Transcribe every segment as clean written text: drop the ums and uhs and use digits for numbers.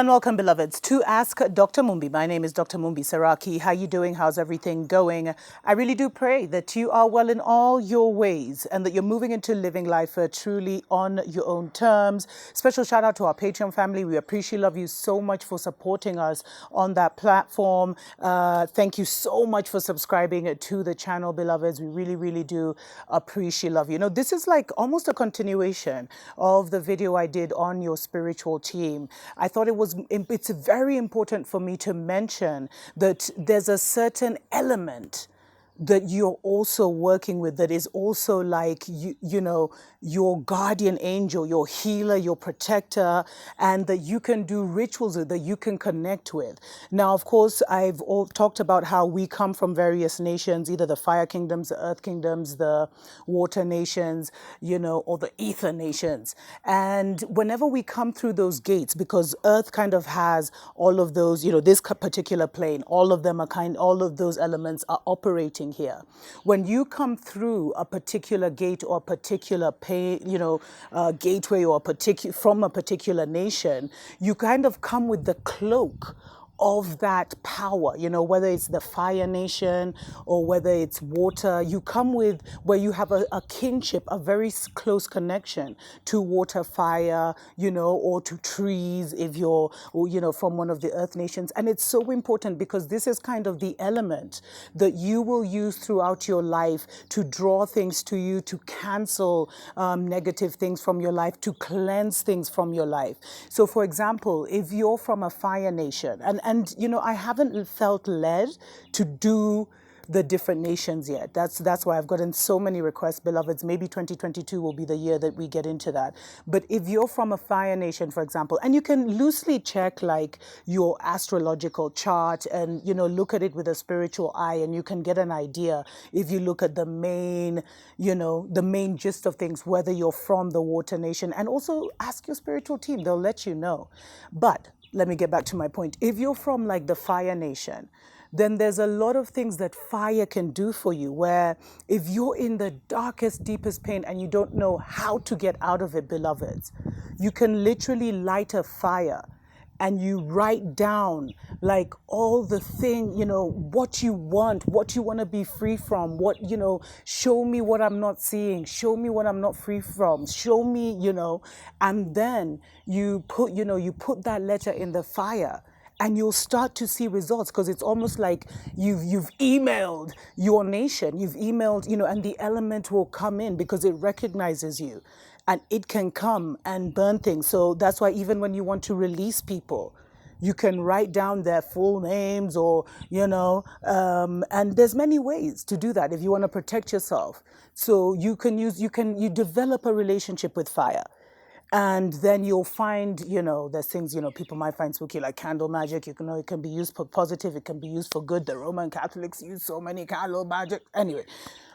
and welcome, beloveds, to Ask Dr. Mumbi. My name is Dr. Mumbi Saraki. How you doing? How's everything going? I really do pray that you are well in all your ways and that you're moving into living life truly on your own terms. Special shout out to our Patreon family. We appreciate, love you so much for supporting us on that platform. Thank you so much for subscribing to the channel, beloveds. We really, really do appreciate, love you. You know, this is like almost a continuation of the video I did on your spiritual team. I thought it's very important for me to mention that there's a certain element that you're also working with that is also like, you know, your guardian angel, your healer, your protector, and that you can do rituals with, that you can connect with. Now, of course, I've talked about how we come from various nations, either the fire kingdoms, the earth kingdoms, the water nations, you know, or the ether nations. And whenever we come through those gates, because earth kind of has all of those, you know, this particular plane, all of those elements are operating here. When you come through a particular gate or a particular gateway or from a particular nation, you kind of come with the cloak of that power, you know, whether it's the fire nation or whether it's water, you come with where you have a kinship, a very close connection to water, fire, you know, or to trees if you're, you know, from one of the earth nations. And it's so important because this is kind of the element that you will use throughout your life to draw things to you, to cancel negative things from your life, to cleanse things from your life. So for example, if you're from a fire nation, and you know, I haven't felt led to do the different nations yet. That's why I've gotten so many requests, beloveds. Maybe 2022 will be the year that we get into that. But if you're from a fire nation, for example, and you can loosely check like your astrological chart and, you know, look at it with a spiritual eye, and you can get an idea if you look at the main, you know, the main gist of things, whether you're from the water nation, and also ask your spiritual team. They'll let you know. But let me get back to my point. If you're from like the fire nation, then there's a lot of things that fire can do for you, where if you're in the darkest, deepest pain and you don't know how to get out of it, beloveds, you can literally light a fire and you write down like all the thing, you know, what you want to be free from, what, you know, show me what I'm not seeing, show me what I'm not free from, show me, you know, and then you put that letter in the fire. And you'll start to see results, because it's almost like you've emailed your nation, you've emailed, you know, and the element will come in because it recognizes you and it can come and burn things. So that's why even when you want to release people, you can write down their full names or, you know, and there's many ways to do that if you want to protect yourself. So you develop a relationship with fire. And then you'll find, you know, there's things, you know, people might find spooky, like candle magic. You know, it can be used for positive, it can be used for good. The Roman Catholics use so many candle magic. Anyway,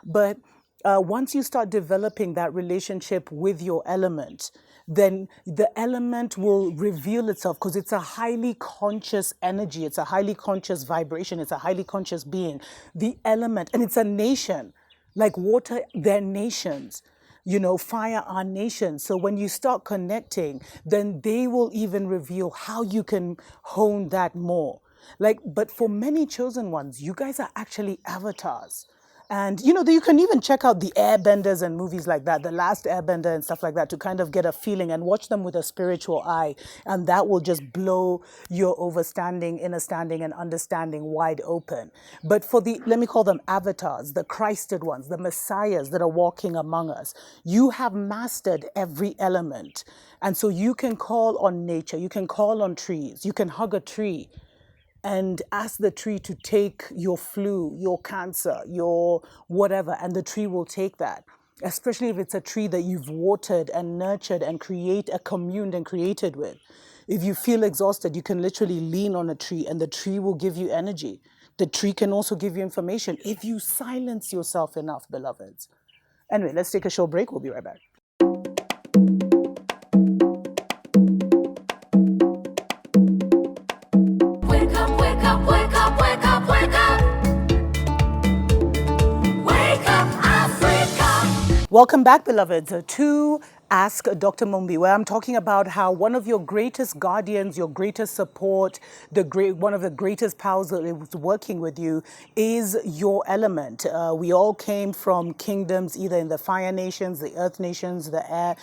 but once you start developing that relationship with your element, then the element will reveal itself, because it's a highly conscious energy. It's a highly conscious vibration. It's a highly conscious being. The element, and it's a nation, like water, they're nations. You know, fire are nations. So when you start connecting, then they will even reveal how you can hone that more. Like, but for many chosen ones, you guys are actually avatars. And, you know, you can even check out the airbenders and movies like that, The Last Airbender and stuff like that, to kind of get a feeling and watch them with a spiritual eye. And that will just blow your understanding and understanding wide open. But for let me call them avatars, the Christed ones, the messiahs that are walking among us, you have mastered every element. And so you can call on nature, you can call on trees, you can hug a tree and ask the tree to take your flu, your cancer, your whatever, and the tree will take that. Especially if it's a tree that you've watered and nurtured and communed and created with. If you feel exhausted, you can literally lean on a tree and the tree will give you energy. The tree can also give you information if you silence yourself enough, beloveds. Anyway, let's take a short break. We'll be right back. Welcome back, beloveds, to Ask Dr. Mumbi, where I'm talking about how one of your greatest guardians, your greatest support, one of the greatest powers that is working with you is your element. We all came from kingdoms, either in the fire nations, the earth nations, the air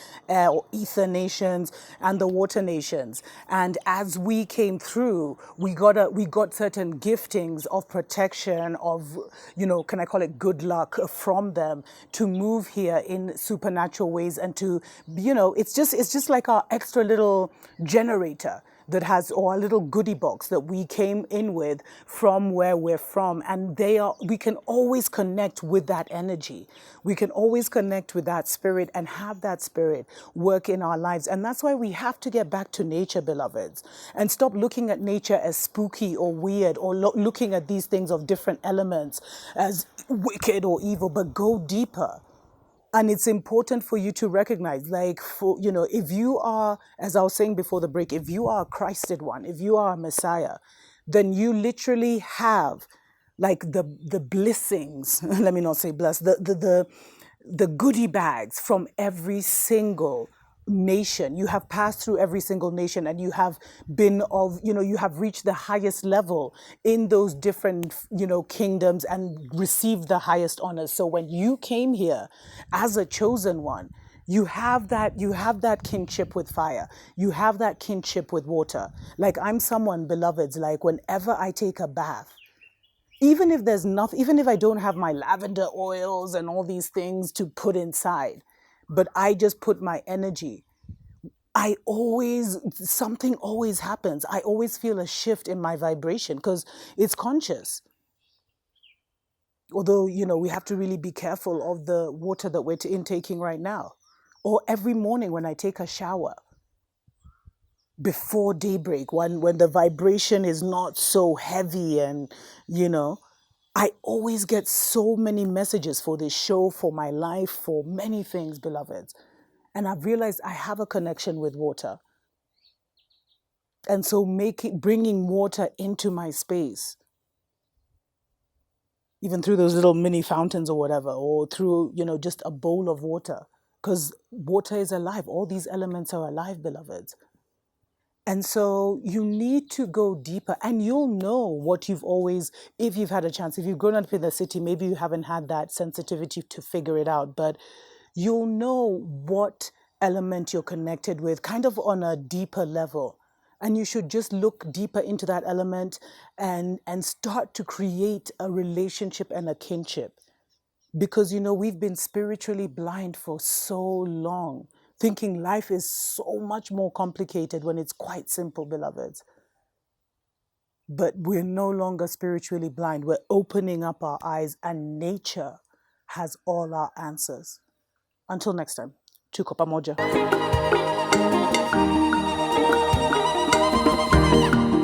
or ether nations, and the water nations. And as we came through, we got certain giftings of protection, of, can I call it good luck from them to move here in supernatural ways and to, it's just like our extra little generator that has, or a little goodie box that we came in with from where we're from. And we can always connect with that energy. We can always connect with that spirit and have that spirit work in our lives. And that's why we have to get back to nature, beloveds, and stop looking at nature as spooky or weird, or looking at these things of different elements as wicked or evil, but go deeper. And it's important for you to recognize, like, if you are, as I was saying before the break, if you are a Christed one, if you are a Messiah, then you literally have like the blessings, let me not say bless, the goodie bags from every single nation. You have passed through every single nation, and you have been you have reached the highest level in those different, kingdoms, and received the highest honors. So when you came here as a chosen one, you have that kinship with fire. You have that kinship with water. Like, I'm someone, beloveds, like, whenever I take a bath, even if there's nothing, even if I don't have my lavender oils and all these things to put inside, but I just put my energy, something always happens. I always feel a shift in my vibration because it's conscious. Although, we have to really be careful of the water that we're intaking right now. Or every morning when I take a shower, before daybreak, when the vibration is not so heavy, and I always get so many messages for this show, for my life, for many things, beloveds. And I've realized I have a connection with water. And so bringing water into my space, even through those little mini fountains or whatever, or through, just a bowl of water, because water is alive. All these elements are alive, beloveds. And so you need to go deeper, and you'll know what you've always, if you've had a chance, if you've grown up in the city, maybe you haven't had that sensitivity to figure it out, but you'll know what element you're connected with kind of on a deeper level. And you should just look deeper into that element and start to create a relationship and a kinship. Because, we've been spiritually blind for so long, thinking life is so much more complicated when it's quite simple, beloveds. But we're no longer spiritually blind. We're opening up our eyes, and nature has all our answers. Until next time, chuko pamoja.